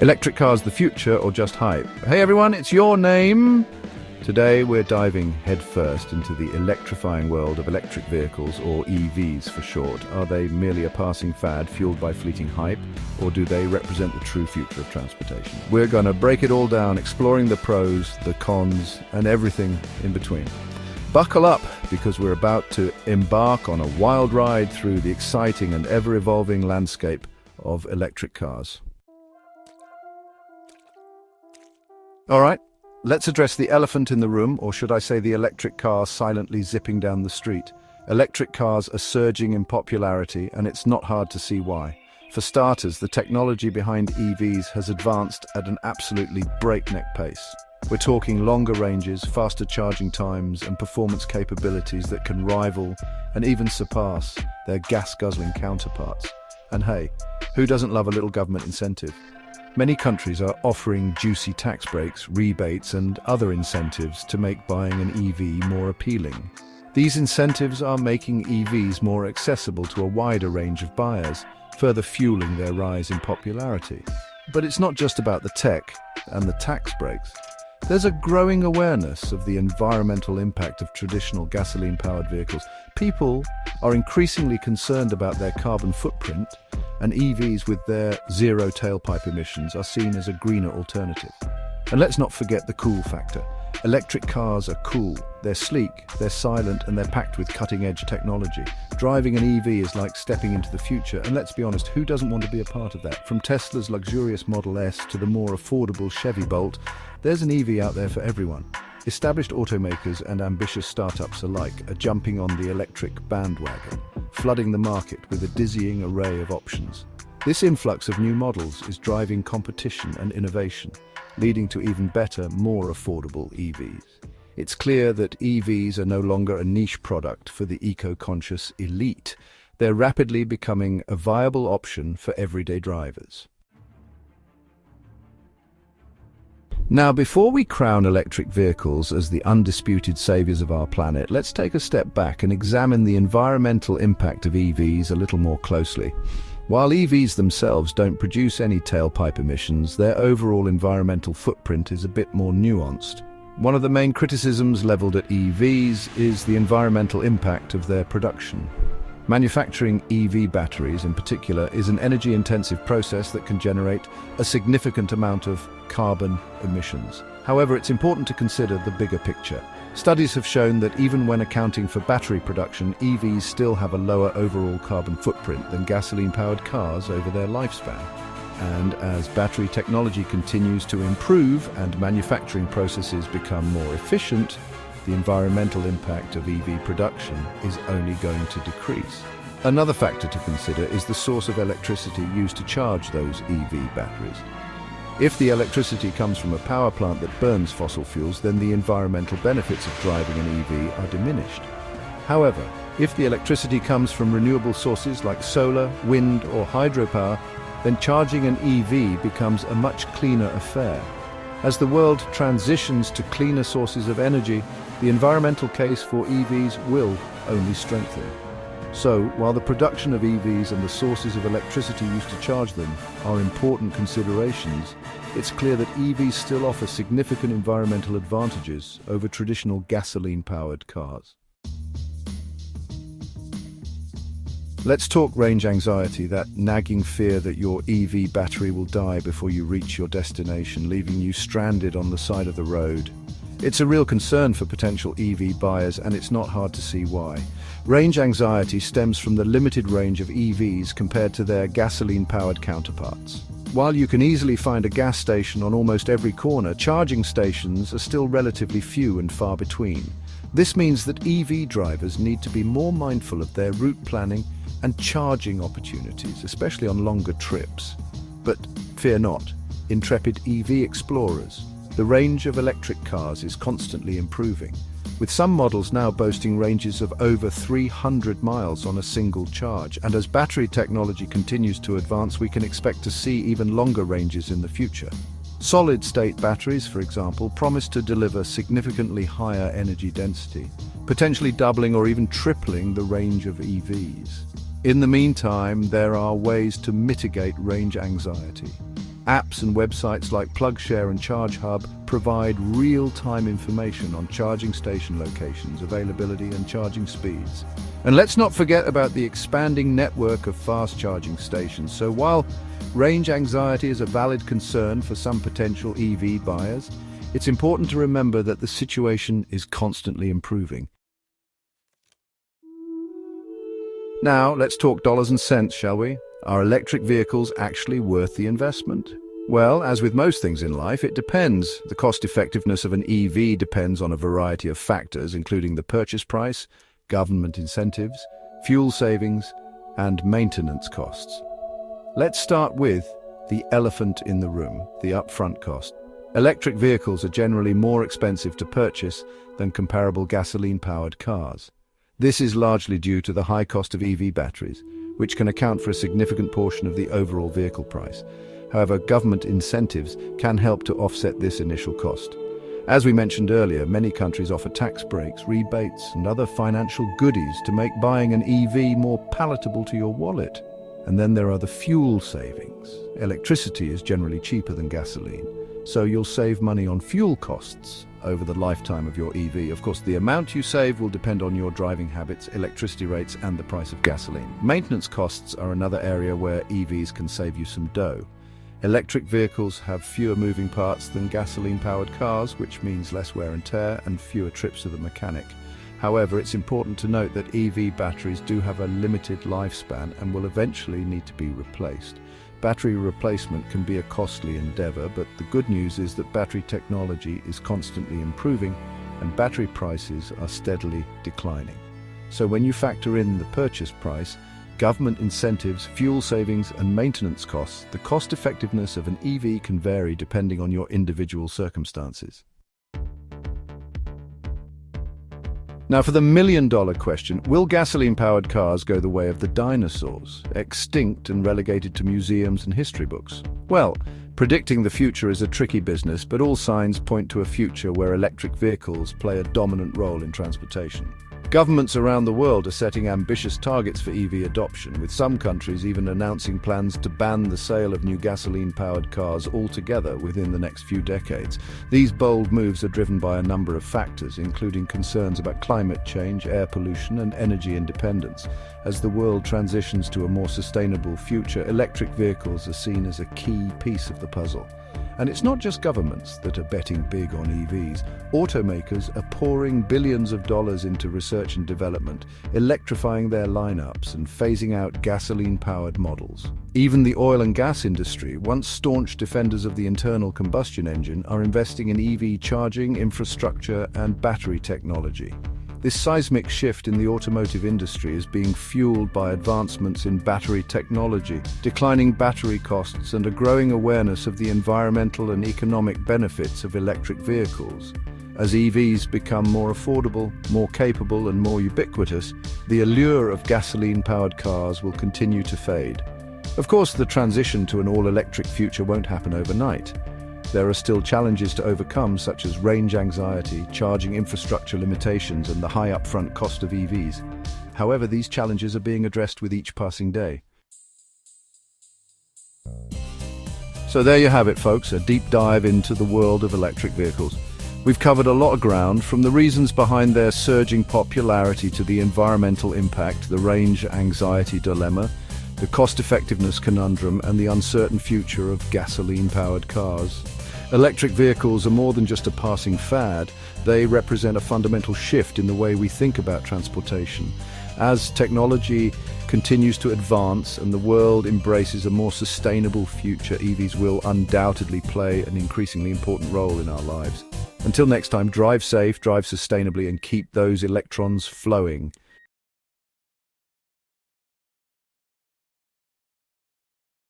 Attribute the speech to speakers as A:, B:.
A: Electric cars the future or just hype? Hey everyone, it's your name! Today we're diving headfirst into the electrifying world of electric vehicles, or EVs for short. Are they merely a passing fad fueled by fleeting hype, or do they represent the true future of transportation? We're gonna break it all down, exploring the pros, the cons, and everything in between. Buckle up, because we're about to embark on a wild ride through the exciting and ever-evolving landscape of electric cars. All right. Let's address the elephant in the room, or should I say the electric car silently zipping down the street. Electric cars are surging in popularity, and it's not hard to see why. For starters, the technology behind EVs has advanced at an absolutely breakneck pace. We're talking longer ranges, faster charging times, and performance capabilities that can rival and even surpass their gas-guzzling counterparts. And hey, who doesn't love a little government incentive? Many countries are offering juicy tax breaks, rebates, and other incentives to make buying an EV more appealing. These incentives are making EVs more accessible to a wider range of buyers, further fueling their rise in popularity. But it's not just about the tech and the tax breaks. There's a growing awareness of the environmental impact of traditional gasoline-powered vehicles. People are increasingly concerned about their carbon footprint, and EVs with their zero tailpipe emissions are seen as a greener alternative. And let's not forget the cool factor. Electric cars are cool, they're sleek, they're silent, and they're packed with cutting-edge technology. Driving an EV is like stepping into the future, and let's be honest, who doesn't want to be a part of that? From Tesla's luxurious Model S to the more affordable Chevy Bolt, there's an EV out there for everyone. Established automakers and ambitious startups alike are jumping on the electric bandwagon, flooding the market with a dizzying array of options. This influx of new models is driving competition and innovation, leading to even better, more affordable EVs. It's clear that EVs are no longer a niche product for the eco-conscious elite. They're rapidly becoming a viable option for everyday drivers. Now, before we crown electric vehicles as the undisputed saviors of our planet, let's take a step back and examine the environmental impact of EVs a little more closely. While EVs themselves don't produce any tailpipe emissions, their overall environmental footprint is a bit more nuanced. One of the main criticisms leveled at EVs is the environmental impact of their production. Manufacturing EV batteries, in particular, is an energy-intensive process that can generate a significant amount of carbon emissions. However, it's important to consider the bigger picture. Studies have shown that even when accounting for battery production, EVs still have a lower overall carbon footprint than gasoline-powered cars over their lifespan. And as battery technology continues to improve and manufacturing processes become more efficient, the environmental impact of EV production is only going to decrease. Another factor to consider is the source of electricity used to charge those EV batteries. If the electricity comes from a power plant that burns fossil fuels, then the environmental benefits of driving an EV are diminished. However, if the electricity comes from renewable sources like solar, wind, or hydropower, then charging an EV becomes a much cleaner affair. As the world transitions to cleaner sources of energy, the environmental case for EVs will only strengthen. So, while the production of EVs and the sources of electricity used to charge them are important considerations, it's clear that EVs still offer significant environmental advantages over traditional gasoline-powered cars. Let's talk range anxiety, that nagging fear that your EV battery will die before you reach your destination, leaving you stranded on the side of the road. It's a real concern for potential EV buyers, and it's not hard to see why. Range anxiety stems from the limited range of EVs compared to their gasoline-powered counterparts. While you can easily find a gas station on almost every corner, charging stations are still relatively few and far between. This means that EV drivers need to be more mindful of their route planning and charging opportunities, especially on longer trips. But fear not, intrepid EV explorers. The range of electric cars is constantly improving, with some models now boasting ranges of over 300 miles on a single charge. And as battery technology continues to advance, we can expect to see even longer ranges in the future. Solid-state batteries, for example, promise to deliver significantly higher energy density, potentially doubling or even tripling the range of EVs. In the meantime, there are ways to mitigate range anxiety. Apps and websites like PlugShare and ChargeHub provide real-time information on charging station locations, availability, and charging speeds. And let's not forget about the expanding network of fast charging stations. So while range anxiety is a valid concern for some potential EV buyers, it's important to remember that the situation is constantly improving. Now, let's talk dollars and cents, shall we? Are electric vehicles actually worth the investment? Well, as with most things in life, it depends. The cost-effectiveness of an EV depends on a variety of factors, including the purchase price, government incentives, fuel savings, and maintenance costs. Let's start with the elephant in the room, the upfront cost. Electric vehicles are generally more expensive to purchase than comparable gasoline-powered cars. This is largely due to the high cost of EV batteries, which can account for a significant portion of the overall vehicle price. However, government incentives can help to offset this initial cost. As we mentioned earlier, many countries offer tax breaks, rebates, and other financial goodies to make buying an EV more palatable to your wallet. And then there are the fuel savings. Electricity is generally cheaper than gasoline, so you'll save money on fuel costs over the lifetime of your EV. Of course, the amount you save will depend on your driving habits, electricity rates, and the price of gasoline. Maintenance costs are another area where EVs can save you some dough. Electric vehicles have fewer moving parts than gasoline-powered cars, which means less wear and tear and fewer trips to the mechanic. However, it's important to note that EV batteries do have a limited lifespan and will eventually need to be replaced. Battery replacement can be a costly endeavor, but the good news is that battery technology is constantly improving and battery prices are steadily declining. So when you factor in the purchase price, government incentives, fuel savings, and maintenance costs, the cost-effectiveness of an EV can vary depending on your individual circumstances. Now for the million-dollar question, will gasoline-powered cars go the way of the dinosaurs, extinct and relegated to museums and history books? Well, predicting the future is a tricky business, but all signs point to a future where electric vehicles play a dominant role in transportation. Governments around the world are setting ambitious targets for EV adoption, with some countries even announcing plans to ban the sale of new gasoline-powered cars altogether within the next few decades. These bold moves are driven by a number of factors, including concerns about climate change, air pollution, and energy independence. As the world transitions to a more sustainable future, electric vehicles are seen as a key piece of the puzzle. And it's not just governments that are betting big on EVs. Automakers are pouring billions of dollars into research and development, electrifying their lineups and phasing out gasoline-powered models. Even the oil and gas industry, once staunch defenders of the internal combustion engine, are investing in EV charging, infrastructure, and battery technology. This seismic shift in the automotive industry is being fueled by advancements in battery technology, declining battery costs, and a growing awareness of the environmental and economic benefits of electric vehicles. As EVs become more affordable, more capable, and more ubiquitous, the allure of gasoline-powered cars will continue to fade. Of course, the transition to an all-electric future won't happen overnight. There are still challenges to overcome, such as range anxiety, charging infrastructure limitations, and the high upfront cost of EVs. However, these challenges are being addressed with each passing day. So there you have it, folks, a deep dive into the world of electric vehicles. We've covered a lot of ground, from the reasons behind their surging popularity to the environmental impact, the range anxiety dilemma, the cost-effectiveness conundrum, and the uncertain future of gasoline-powered cars. Electric vehicles are more than just a passing fad. They represent a fundamental shift in the way we think about transportation. As technology continues to advance and the world embraces a more sustainable future, EVs will undoubtedly play an increasingly important role in our lives. Until next time, drive safe, drive sustainably, and keep those electrons flowing.